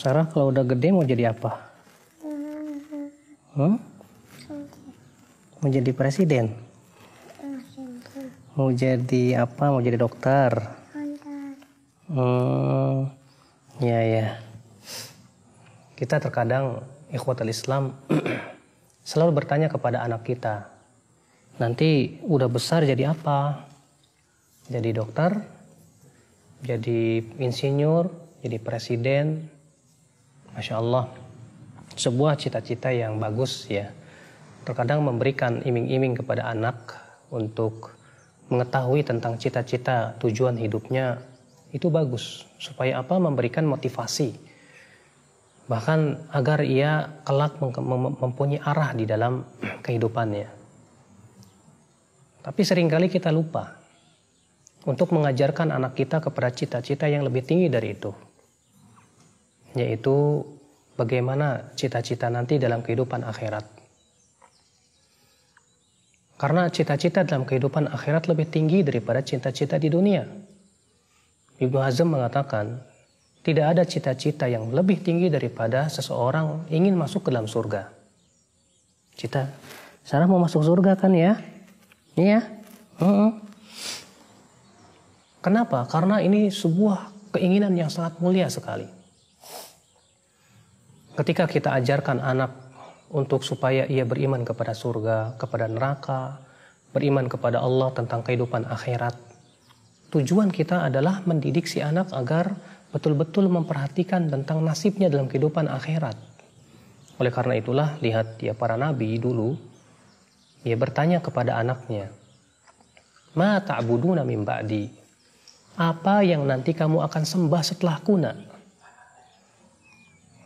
Sarah kalau udah gede mau jadi apa? Mau jadi presiden? Mau jadi apa? Mau jadi dokter? Ya. Kita terkadang ikhwatul Islam selalu bertanya kepada anak kita, nanti udah besar jadi apa? Jadi dokter? Jadi insinyur? Jadi presiden? Masya Allah, sebuah cita-cita yang bagus ya. Terkadang memberikan iming-iming kepada anak untuk mengetahui tentang cita-cita tujuan hidupnya itu bagus. Supaya apa? Memberikan motivasi. Bahkan agar ia kelak mempunyai arah di dalam kehidupannya. Tapi seringkali kita lupa untuk mengajarkan anak kita kepada cita-cita yang lebih tinggi dari itu. Yaitu bagaimana cita-cita nanti dalam kehidupan akhirat. Karena cita-cita dalam kehidupan akhirat lebih tinggi daripada cita-cita di dunia. Ibnu Hazm mengatakan, tidak ada cita-cita yang lebih tinggi daripada seseorang ingin masuk ke dalam surga. Sarah mau masuk surga kan ya? Iya. Kenapa? Karena ini sebuah keinginan yang sangat mulia sekali. Ketika kita ajarkan anak untuk supaya ia beriman kepada surga, kepada neraka, beriman kepada Allah tentang kehidupan akhirat, tujuan kita adalah mendidik si anak agar betul-betul memperhatikan tentang nasibnya dalam kehidupan akhirat. Oleh karena itulah, lihat ya para nabi dulu, ia bertanya kepada anaknya, "Ma ta'buduna min ba'di?" Apa yang nanti kamu akan sembah setelahku, nak?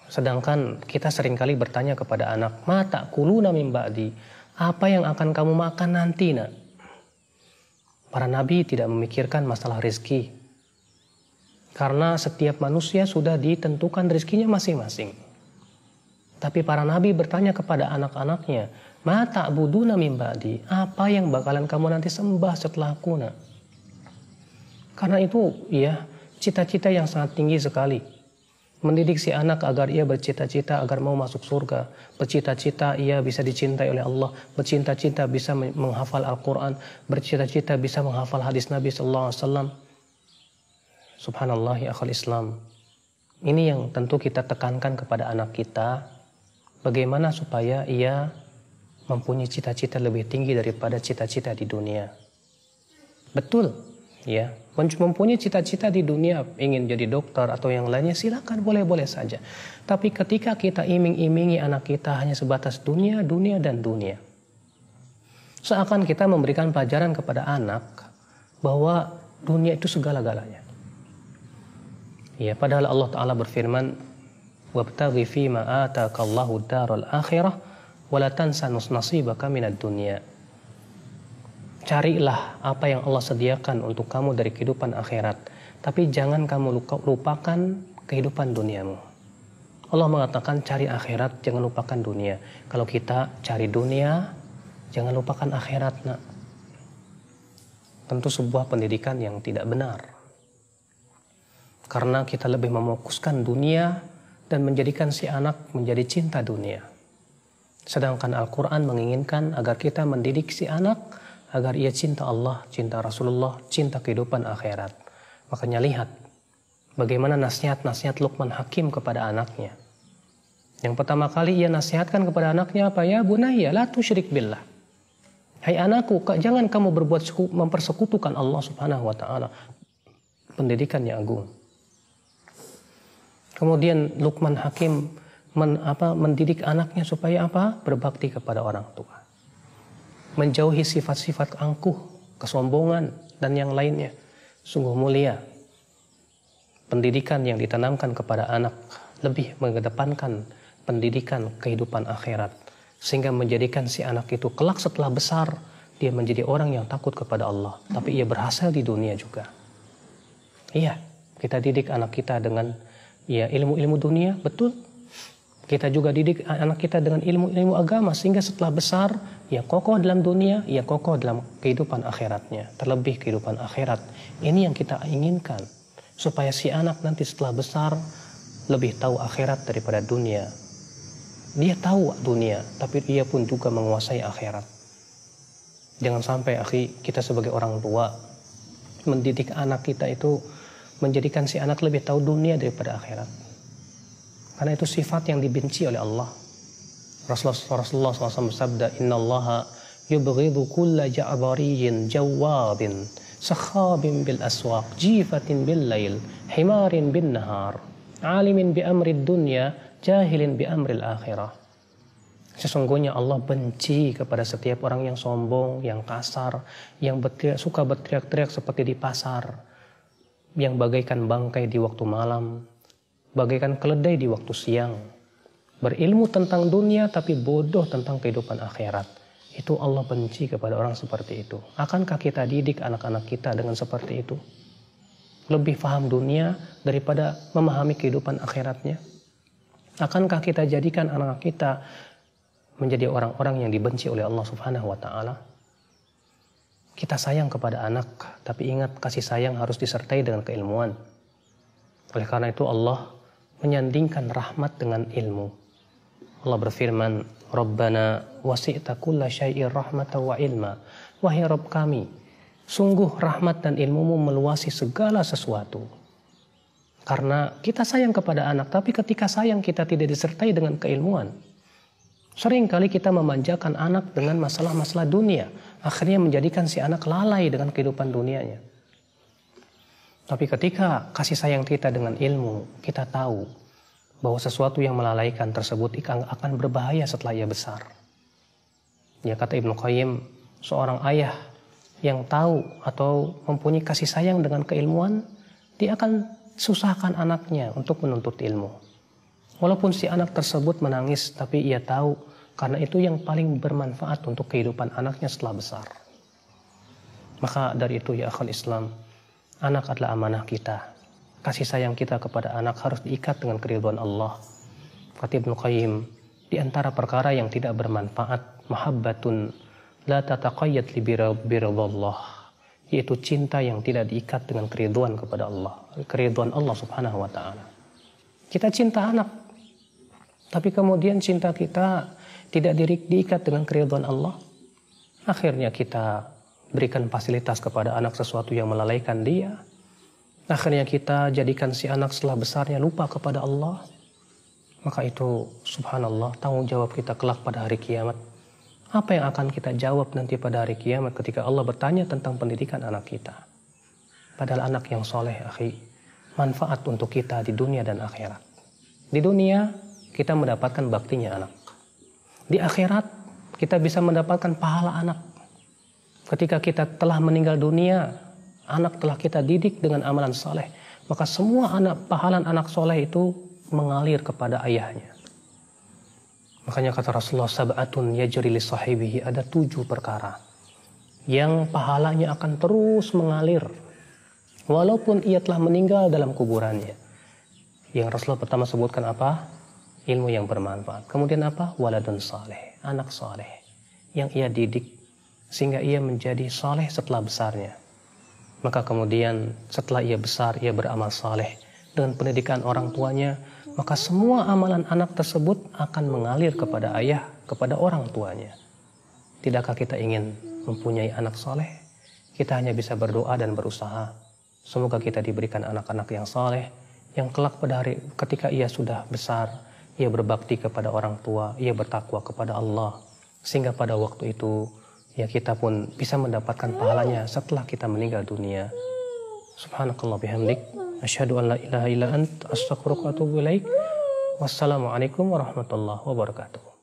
Sedangkan kita seringkali bertanya kepada anak, "Ma ta'kuluna min ba'di?" Apa yang akan kamu makan nanti, nak? Para nabi tidak memikirkan masalah rezeki. Karena setiap manusia sudah ditentukan rezekinya masing-masing. Tapi para nabi bertanya kepada anak-anaknya, "Ma ta'buduna min ba'di?" Apa yang bakalan kamu nanti sembah setelahku, nak? Karena itu, ya, cita-cita yang sangat tinggi sekali. Mendidik si anak agar ia bercita-cita agar mau masuk surga, bercita-cita ia bisa dicintai oleh Allah, bercita-cita bisa menghafal Al-Quran, bercita-cita bisa menghafal hadis Nabi SAW. Subhanallah ya akhal Islam. Ini yang tentu kita tekankan kepada anak kita, bagaimana supaya ia mempunyai cita-cita lebih tinggi daripada cita-cita di dunia. Betul, ya. Mempunyai cita-cita di dunia, ingin jadi dokter atau yang lainnya, silakan, boleh-boleh saja. Tapi ketika kita iming-imingi anak kita hanya sebatas dunia, dan dunia. Seakan kita memberikan pelajaran kepada anak bahwa dunia itu segala-galanya. Ya, padahal Allah Ta'ala berfirman, "Wabtaghi fima atakallahu daral akhirah, wa la tansa nasibaka minad dunya." Carilah apa yang Allah sediakan untuk kamu dari kehidupan akhirat. Tapi jangan kamu lupakan kehidupan duniamu. Allah mengatakan cari akhirat, jangan lupakan dunia. Kalau kita cari dunia, jangan lupakan akhirat, nak. Tentu sebuah pendidikan yang tidak benar. Karena kita lebih mefokuskan dunia dan menjadikan si anak menjadi cinta dunia. Sedangkan Al-Quran menginginkan agar kita mendidik si anak agar ia cinta Allah, cinta Rasulullah, cinta kehidupan akhirat. Makanya lihat bagaimana nasihat-nasihat Luqman Hakim kepada anaknya. Yang pertama kali ia nasihatkan kepada anaknya apa? Ya bunayya la tusyrik billah. Hai anakku, jangan kamu mempersekutukan Allah Subhanahu wa taala. Pendidikan yang agung. Kemudian Luqman Hakim mendidik anaknya supaya apa? Berbakti kepada orang tua. Menjauhi sifat-sifat angkuh, kesombongan, dan yang lainnya. Sungguh mulia. Pendidikan yang ditanamkan kepada anak lebih mengedepankan pendidikan kehidupan akhirat. Sehingga menjadikan si anak itu kelak setelah besar, dia menjadi orang yang takut kepada Allah. Tapi ia berhasil di dunia juga. Iya, kita didik anak kita dengan ilmu-ilmu dunia, betul. Kita juga didik anak kita dengan ilmu-ilmu agama sehingga setelah besar ia kokoh dalam dunia, ia kokoh dalam kehidupan akhiratnya. Terlebih kehidupan akhirat. Ini yang kita inginkan supaya si anak nanti setelah besar lebih tahu akhirat daripada dunia. Dia tahu dunia, tapi dia pun juga menguasai akhirat. Jangan sampai kita sebagai orang tua mendidik anak kita itu menjadikan si anak lebih tahu dunia daripada akhirat. Karena itu sifat yang dibenci oleh Allah. Rasulullah SAW bersabda, Innallaha yubghidu kulla ja'bariyyin jawabin sakhabin bil aswaq jifatin bil lail himarin bin nahar alimin bi amri dunya jahilin bi amril akhirah. Sesungguhnya Allah benci kepada setiap orang yang sombong, yang kasar, yang suka berteriak-teriak seperti di pasar, yang bagaikan bangkai di waktu malam, bagaikan keledai di waktu siang, berilmu tentang dunia tapi bodoh tentang kehidupan akhirat. Itu Allah benci kepada orang seperti itu. Akankah kita didik anak-anak kita dengan seperti itu? Lebih paham dunia daripada memahami kehidupan akhiratnya? Akankah kita jadikan anak kita menjadi orang-orang yang dibenci oleh Allah Subhanahu wa Ta'ala? Kita sayang kepada anak, tapi ingat kasih sayang harus disertai dengan keilmuan. Oleh karena itu Allah menyandingkan rahmat dengan ilmu. Allah berfirman, Rabbana wasi'ta kulla syai'ir rahmatan wa ilma. Wahai Rabb kami, sungguh rahmat dan ilmumu meluasi segala sesuatu. Karena kita sayang kepada anak, tapi ketika sayang kita tidak disertai dengan keilmuan. Seringkali kita memanjakan anak dengan masalah-masalah dunia. Akhirnya menjadikan si anak lalai dengan kehidupan dunianya. Tapi ketika kasih sayang kita dengan ilmu, kita tahu bahwa sesuatu yang melalaikan tersebut akan berbahaya setelah ia besar. Ya, kata Ibnu Qayyim, seorang ayah yang tahu atau mempunyai kasih sayang dengan keilmuan, dia akan susahkan anaknya untuk menuntut ilmu. Walaupun si anak tersebut menangis, tapi ia tahu karena itu yang paling bermanfaat untuk kehidupan anaknya setelah besar. Maka dari itu ya akhwal Islam, anak adalah amanah kita. Kasih sayang kita kepada anak harus diikat dengan keridhaan Allah. Kata Ibnu Qayyim, di antara perkara yang tidak bermanfaat, mahabbatun la tataqayyad li biridhallah, yaitu cinta yang tidak diikat dengan keridhaan kepada Allah, keridhaan Allah Subhanahu wa Ta'ala. Kita cinta anak, tapi kemudian cinta kita tidak diikat dengan keridhaan Allah. Akhirnya kita berikan fasilitas kepada anak sesuatu yang melalaikan dia. Akhirnya kita jadikan si anak setelah besarnya lupa kepada Allah. Maka itu subhanallah tanggung jawab kita kelak pada hari kiamat. Apa yang akan kita jawab nanti pada hari kiamat ketika Allah bertanya tentang pendidikan anak kita? Padahal anak yang soleh, manfaat untuk kita di dunia dan akhirat. Di dunia kita mendapatkan baktinya anak. Di akhirat kita bisa mendapatkan pahala anak. Ketika kita telah meninggal dunia, anak telah kita didik dengan amalan soleh, maka semua pahala anak soleh itu mengalir kepada ayahnya. Makanya kata Rasulullah, sab'atun yajri li sahibihi, ada 7 perkara yang pahalanya akan terus mengalir walaupun ia telah meninggal dalam kuburannya. Yang Rasulullah pertama sebutkan apa? Ilmu yang bermanfaat. Kemudian apa? Waladun saleh, anak saleh yang ia didik sehingga ia menjadi saleh setelah besarnya. Maka kemudian setelah ia besar, ia beramal saleh dengan pendidikan orang tuanya, maka semua amalan anak tersebut akan mengalir kepada ayah, kepada orang tuanya. Tidakkah kita ingin mempunyai anak saleh? Kita hanya bisa berdoa dan berusaha. Semoga kita diberikan anak-anak yang saleh, yang kelak pada hari ketika ia sudah besar, ia berbakti kepada orang tua, ia bertakwa kepada Allah, sehingga pada waktu itu ya kita pun bisa mendapatkan pahalanya setelah kita meninggal dunia. Subhanakallah bihamdik, asyhadu an la ilaha illa ant, astaghfiruka wa atubu ilaik. Wassalamualaikum warahmatullahi wabarakatuh.